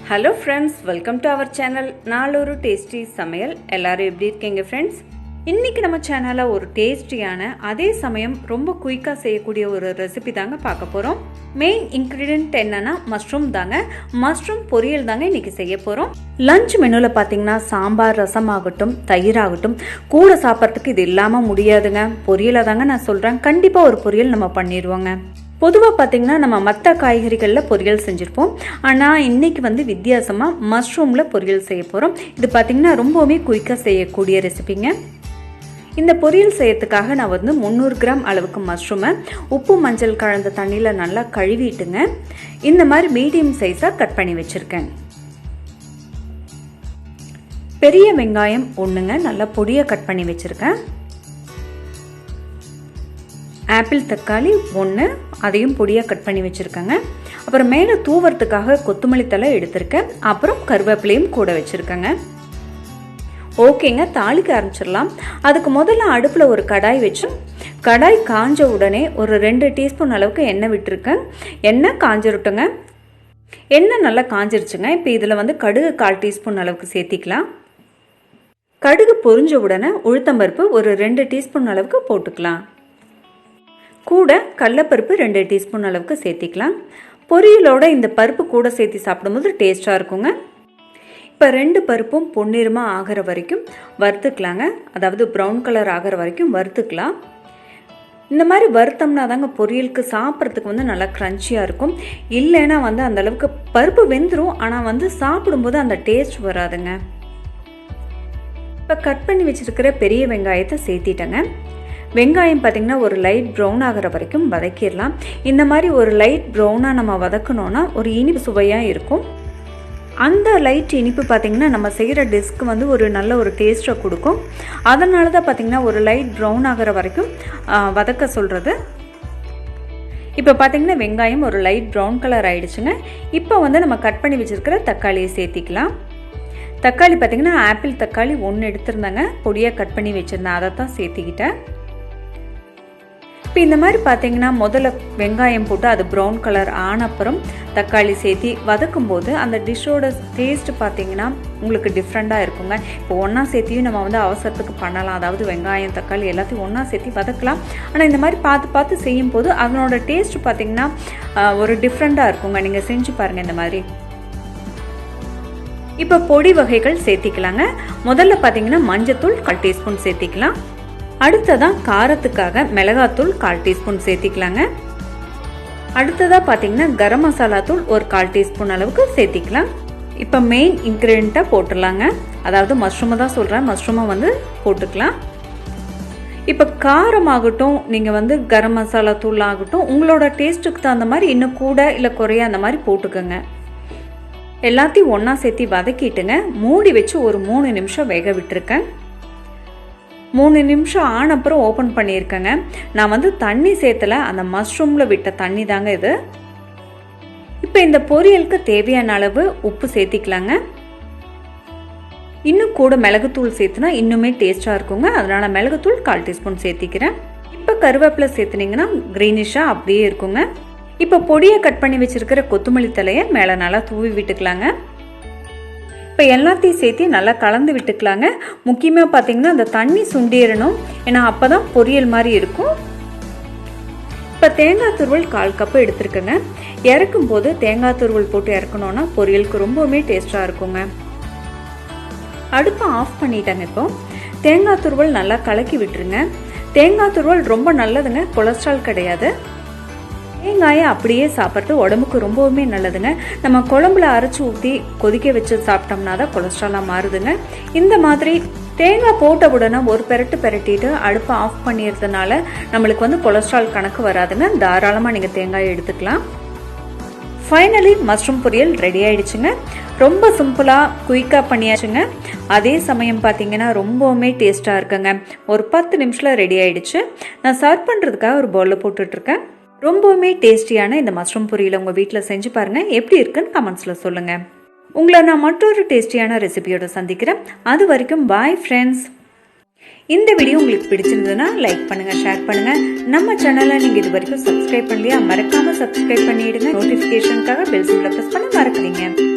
Hello friends, welcome to our channel நாலொரு tasty சமையல். எல்லாரும் எப்படி இருக்கீங்க ஃப்ரெண்ட்ஸ்? இன்றைக்கி நம்ம சேனலில் ஒரு டேஸ்டியான அதே சமயம் ரொம்ப குயிக்காக செய்யக்கூடிய ஒரு ரெசிபி தாங்க பார்க்க போகிறோம். மெயின் இன்க்ரீடியன்ட் என்னன்னா மஷ்ரூம் தாங்க. மஷ்ரூம் பொரியல் தாங்க இன்றைக்கி செய்ய போகிறோம். லஞ்ச் மெனுவில் பார்த்தீங்கன்னா சாம்பார், ரசம் ஆகட்டும், தயிர் ஆகட்டும், கூட சாப்பிட்றதுக்கு இது இல்லாமல் முடியாதுங்க. பொரியலை தாங்க நான் சொல்கிறேன். கண்டிப்பாக ஒரு பொரியல் நம்ம பண்ணிடுவோங்க. பொதுவாக பார்த்தீங்கன்னா நம்ம மற்ற காய்கறிகளில் பொரியல் செஞ்சுருப்போம். ஆனால் இன்றைக்கி வித்தியாசமாக மஷ்ரூமில் பொரியல் செய்ய போகிறோம். இது பார்த்திங்கன்னா ரொம்பவுமே குயிக்காக செய்யக்கூடிய ரெசிபிங்க. இந்த பொரியல் செய்யறதுக்காக நான் 300 கிராம் அளவுக்கு மஷ்ரூமை உப்பு மஞ்சள் கலந்த தண்ணியில் நல்லா கழுவிட்டுங்க இந்த மாதிரி மீடியம் சைஸாக கட் பண்ணி வச்சுருக்கேன். பெரிய வெங்காயம் ஒன்றுங்க நல்லா பொடியாக கட் பண்ணி வச்சுருக்கேன். ஆப்பிள் தக்காளி 1, அதையும் பொடியாக கட் பண்ணி வச்சுருக்கேங்க. அப்புறம் மேலே தூவறதுக்காக கொத்தமல்லி தழை எடுத்திருக்கேன். அப்புறம் கருவேப்பிலையும் கூட வச்சுருக்கேங்க. ஓகேங்க, தாளிக்க ஆரம்பிச்சிடலாம். அதுக்கு முதல்ல அடுப்பில் ஒரு கடாய் வச்சு, கடாய் காஞ்ச உடனே ஒரு 2 டீஸ்பூன் அளவுக்கு எண்ணெய் விட்டுருக்கேன். எண்ணெய் காஞ்சிருட்டுங்க. எண்ணெய் நல்லா காஞ்சிருச்சுங்க. இப்போ இதில் கடுகு 1/4 டீஸ்பூன் அளவுக்கு சேர்த்திக்கலாம். கடுகு பொரிஞ்ச உடனே உளுத்தம்பருப்பு ஒரு 2 டீஸ்பூன் அளவுக்கு போட்டுக்கலாம். கூட கடலைப்பருப்பு 2 டீஸ்பூன் அளவுக்கு சேர்த்திக்கலாம். பொரியலோட இந்த பருப்பு கூட சேர்த்து சாப்பிடும்போது டேஸ்ட்டாக இருக்குங்க. இப்போ 2 பருப்பும் பொன்னிறமாக ஆகிற வரைக்கும் வறுத்துக்கலாங்க. அதாவது ப்ரௌன் கலர் ஆகிற வரைக்கும் வறுத்துக்கலாம். இந்த மாதிரி வறுத்தோம்னா தாங்க பொரியலுக்கு சாப்பிட்றதுக்கு நல்லா க்ரன்ச்சியாக இருக்கும். இல்லைன்னா அந்த அளவுக்கு பருப்பு வெந்துடும். ஆனால் சாப்பிடும்போது அந்த டேஸ்ட் வராதுங்க. இப்போ கட் பண்ணி வச்சுருக்கிற பெரிய வெங்காயத்தை சேர்த்திட்டேங்க. வெங்காயம் பார்த்திங்கன்னா ஒரு லைட் ப்ரௌன் ஆகிற வரைக்கும் வதக்கிடலாம். இந்த மாதிரி ஒரு லைட் ப்ரௌனாக நம்ம வதக்கணுன்னா ஒரு இனிப்பு சுவையாக இருக்கும். அந்த லைட் இனிப்பு பார்த்திங்கன்னா நம்ம செய்கிற டிஷ்க்கு ஒரு நல்ல ஒரு டேஸ்ட்டை கொடுக்கும். அதனால தான் பார்த்திங்கன்னா ஒரு லைட் ப்ரௌன் ஆகிற வரைக்கும் வதக்க சொல்கிறது. இப்போ பார்த்திங்கன்னா வெங்காயம் ஒரு லைட் ப்ரௌன் கலர் ஆகிடுச்சுங்க. இப்போ நம்ம கட் பண்ணி வச்சுருக்கிற தக்காளியை சேர்த்திக்கலாம். தக்காளி பார்த்திங்கன்னா ஆப்பிள் தக்காளி 1 எடுத்திருந்தாங்க, பொடியாக கட் பண்ணி வச்சுருந்தேன், அதை தான் சேர்த்திக்கிட்டேன். இப்போ இந்த மாதிரி பார்த்தீங்கன்னா முதல்ல வெங்காயம் போட்டு அது ப்ரௌன் கலர் ஆன அப்புறம் தக்காளி சேர்த்தி வதக்கும் போது அந்த டிஷ்ஷோட டேஸ்ட் பார்த்தீங்கன்னா உங்களுக்கு டிஃப்ரெண்ட்டாக இருக்குங்க. இப்போ ஒன்றா சேர்த்தியும் நம்ம அவசரத்துக்கு பண்ணலாம். அதாவது வெங்காயம் தக்காளி எல்லாத்தையும் ஒன்றா சேர்த்தி வதக்கலாம். ஆனால் இந்த மாதிரி பார்த்து செய்யும் போது அதனோட டேஸ்ட் பார்த்தீங்கன்னா ஒரு டிஃப்ரெண்ட்டாக இருக்குங்க. நீங்கள் செஞ்சு பாருங்கள் இந்த மாதிரி. இப்போ பொடி வகைகள் சேர்த்திக்கலாங்க. முதல்ல பார்த்தீங்கன்னா மஞ்சத்தூள் 1/4 டீஸ்பூன் சேர்த்திக்கலாம். அடுத்ததான் காரத்துக்காக மிளகாத்தூள் 1/4 டீஸ்பூன் சேர்த்திக்கலாங்க. அடுத்ததாக பார்த்தீங்கன்னா கரம் மசாலா தூள் ஒரு 1/4 டீஸ்பூன் அளவுக்கு சேர்த்திக்கலாம். இப்போ மெயின் இன்க்ரீடியண்ட்டாக போட்டுடலாங்க. அதாவது மஷ்ரூமை தான் சொல்கிறேன், மஷ்ரூமை போட்டுக்கலாம். இப்போ காரமாகட்டும், நீங்கள் கரம் மசாலா தூள் ஆகட்டும், உங்களோட டேஸ்ட்டுக்கு தகுந்த மாதிரி இன்னும் கூட இல்லை குறைய அந்த மாதிரி போட்டுக்கோங்க. எல்லாத்தையும் ஒன்றா சேர்த்தி வதக்கிட்டுங்க மூடி வச்சு ஒரு 3 நிமிஷம் வேக விட்டுருக்கேன். 3 நிமிஷம் ஆன அப்புறம் ஓப்பன் பண்ணியிருக்கேங்க. நான் தண்ணி சேர்த்தல, அந்த மஷ்ரூமில் விட்ட தண்ணி தாங்க இது. இப்போ இந்த பொரியலுக்கு தேவையான அளவு உப்பு சேர்த்திக்கலாங்க. இன்னும் கூட மிளகுத்தூள் சேர்த்துனா இன்னுமே டேஸ்ட்டாக இருக்குங்க. அதனால் மிளகுத்தூள் 1/4 டீஸ்பூன் சேர்த்திக்கிறேன். இப்போ கருவேப்பிலை சேர்த்துனீங்கன்னா க்ரீனிஷாக அப்படியே இருக்குங்க. இப்போ பொடியை கட் பண்ணி வச்சுருக்கிற கொத்தமல்லி தலையை மேலே நல்லா தூவி விட்டுக்கலாங்க. இப்போ எல்லாத்தையும் சேர்த்து நல்லா கலந்து விட்டுக்கலாங்க. முக்கியமாக பார்த்தீங்கன்னா அந்த தண்ணி சுண்டிடணும். ஏன்னா அப்போ தான் பொரியல் மாதிரி இருக்கும். இப்போ தேங்காய் துருவல் 1/4 கப்பு எடுத்துருக்கேங்க. இறக்கும் போது தேங்காய் துருவல் போட்டு இறக்கணுன்னா பொரியலுக்கு ரொம்பவுமே டேஸ்ட்டாக இருக்குங்க. அடுப்பை ஆஃப் பண்ணிட்டேங்க. இப்போ தேங்காய் துருவல் நல்லா கலக்கி விட்டுருங்க. தேங்காய் துருவல் ரொம்ப நல்லதுங்க, கொலஸ்ட்ரால் கிடையாது. தேங்காயை அப்படியே சாப்பிட்றது உடம்புக்கு ரொம்பவுமே நல்லதுங்க. நம்ம குழம்புல அரைச்சி ஊற்றி கொதிக்க வச்சு சாப்பிட்டோம்னா தான் கொலஸ்ட்ராலாக மாறுதுங்க. இந்த மாதிரி தேங்காய் போட்ட உடனே ஒரு பெரட்டிட்டு அடுப்பை ஆஃப் பண்ணிடுறதுனால நம்மளுக்கு கொலஸ்ட்ரால் கணக்கு வராதுங்க. தாராளமாக நீங்கள் தேங்காயை எடுத்துக்கலாம். ஃபைனலி மஷ்ரூம் பொரியல் ரெடி ஆயிடுச்சுங்க. ரொம்ப சிம்பிளாக குயிக்காக பண்ணியாச்சுங்க. அதே சமயம் பார்த்தீங்கன்னா ரொம்பவுமே டேஸ்ட்டாக இருக்குங்க. ஒரு 10 நிமிஷத்தில் ரெடி ஆயிடுச்சு. நான் சர்வ் பண்ணுறதுக்காக ஒரு பவுலில் போட்டுட்ருக்கேன். ரொம்பவுமே டேஸ்டியான இந்த மஷ்ரூம் பொரியலை உங்கள் வீட்டில் செஞ்சு பாருங்கள். எப்படி இருக்குன்னு கமெண்ட்ஸில் சொல்லுங்கள். உங்களை நான் மற்றொரு டேஸ்டியான ரெசிபியோட சந்திக்கிறேன். அது வரைக்கும் பாய் ஃப்ரெண்ட்ஸ். இந்த வீடியோ உங்களுக்கு பிடிச்சிருந்ததுன்னா லைக் பண்ணுங்கள், ஷேர் பண்ணுங்கள். நம்ம சேனலை நீங்கள் இது வரைக்கும் சப்ஸ்கிரைப் பண்ணலையா? மறக்காமல் சப்ஸ்கிரைப் பண்ணிவிடுங்க. நோட்டிஃபிகேஷனுக்காக பெல் சிம்பிளை ப்ரெஸ் பண்ண மறக்காதீங்க.